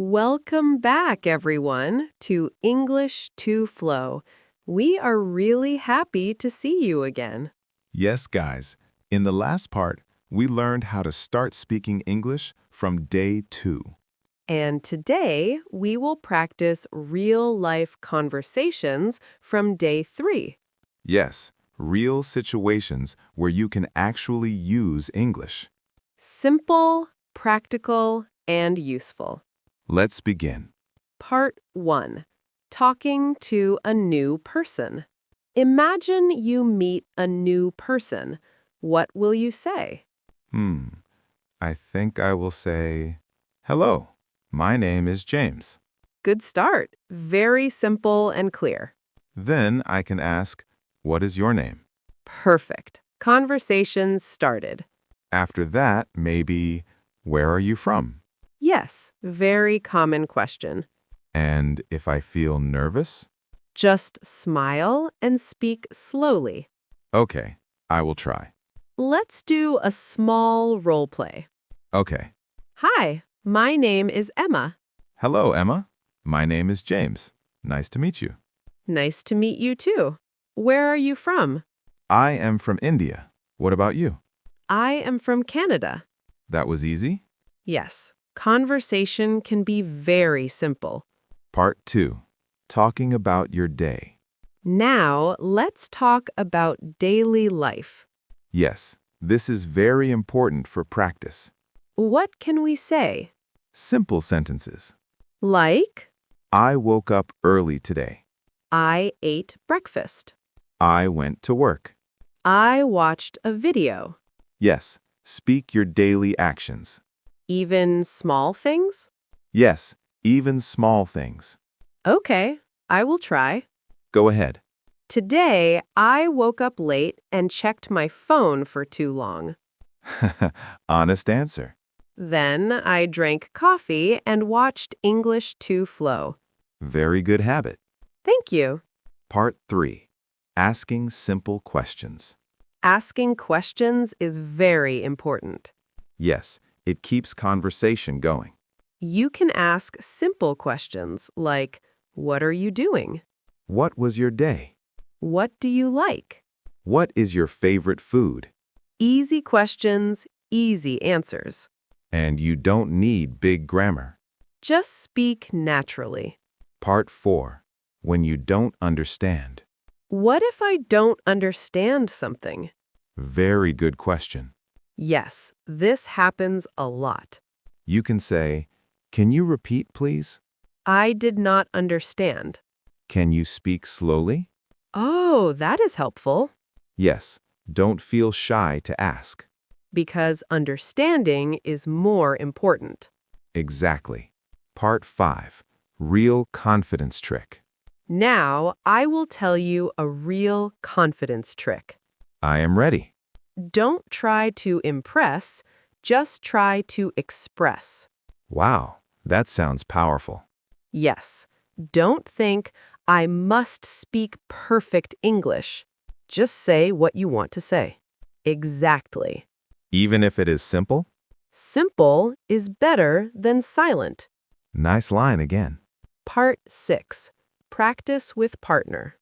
Welcome back, everyone, to English2Flow. We are really happy to see you again. Yes, guys. In the last part, we learned how to start speaking English from day 2. And today, we will practice real-life conversations from day 3. Yes, real situations where you can actually use English. Simple, practical, and useful. Let's begin. Part 1. Talking to a new person. Imagine you meet a new person. What will you say? I think I will say, "Hello, my name is James." Good start. Very simple and clear. Then I can ask, "What is your name?" Perfect. Conversations started. After that, maybe, "Where are you from?" Yes, very common question. And if I feel nervous? Just smile and speak slowly. Okay, I will try. Let's do a small role play. Okay. Hi, my name is Emma. Hello, Emma. My name is James. Nice to meet you. Nice to meet you too. Where are you from? I am from India. What about you? I am from Canada. That was easy. Yes, conversation can be very simple. Part 2. Talking about your day. Now, let's talk about daily life. Yes, this is very important for practice. What can we say? Simple sentences. Like, I woke up early today. I ate breakfast. I went to work. I watched a video. Yes, speak your daily actions. Even small things? Yes, even small things. Okay, I will try. Go ahead. Today, I woke up late and checked my phone for too long. Honest answer. Then I drank coffee and watched English2Flow. Very good habit. Thank you. Part 3. Asking simple questions. Asking questions is very important. Yes, it keeps conversation going. You can ask simple questions like, what are you doing? What was your day? What do you like? What is your favorite food? Easy questions, easy answers. And you don't need big grammar. Just speak naturally. Part 4. When you don't understand. What if I don't understand something? Very good question. Yes, this happens a lot. You can say, "Can you repeat, please?" I did not understand. Can you speak slowly? Oh, that is helpful. Yes, don't feel shy to ask. Because understanding is more important. Exactly. Part 5. Real confidence trick. Now, I will tell you a real confidence trick. I am ready. Don't try to impress, just try to express. Wow, that sounds powerful. Yes, don't think, I must speak perfect English. Just say what you want to say. Exactly. Even if it is simple? Simple is better than silent. Nice line again. Part 6. Practice with partner.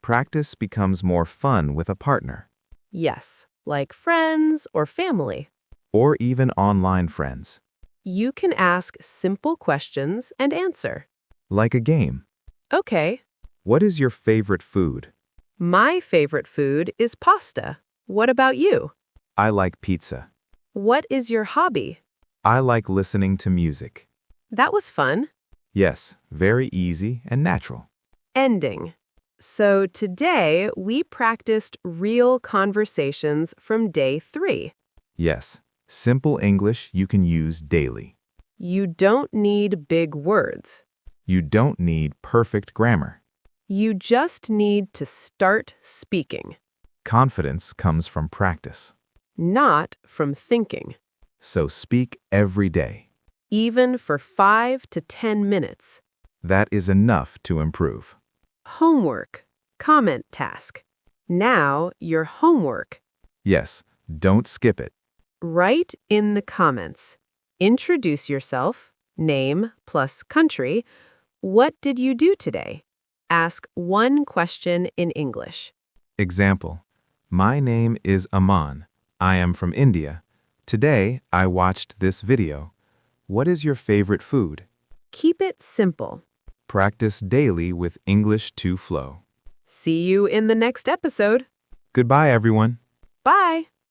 Practice becomes more fun with a partner, Yes, like friends or family. or even online friends. You can ask simple questions and answer. Like a game. Okay, What is your favorite food? my favorite food is pasta. What about you? I like pizza. What is your hobby? I like listening to music. That was fun. Yes, very easy and natural. Ending. So today we practiced real conversations from day 3. Yes, simple English you can use daily. You don't need big words. You don't need perfect grammar. You just need to start speaking, Confidence comes from practice. not from thinking. So speak every day. Even for 5 to 10 minutes. That is enough to improve. Homework. Comment task. Now your homework. Yes, don't skip it. Write in the comments. Introduce yourself. Name plus country. What did you do today? Ask one question in English. Example: My name is Aman. I am from India. Today, I watched this video. What is your favorite food? Keep it simple. Practice daily with English2Flow. See you in the next episode. Goodbye, everyone.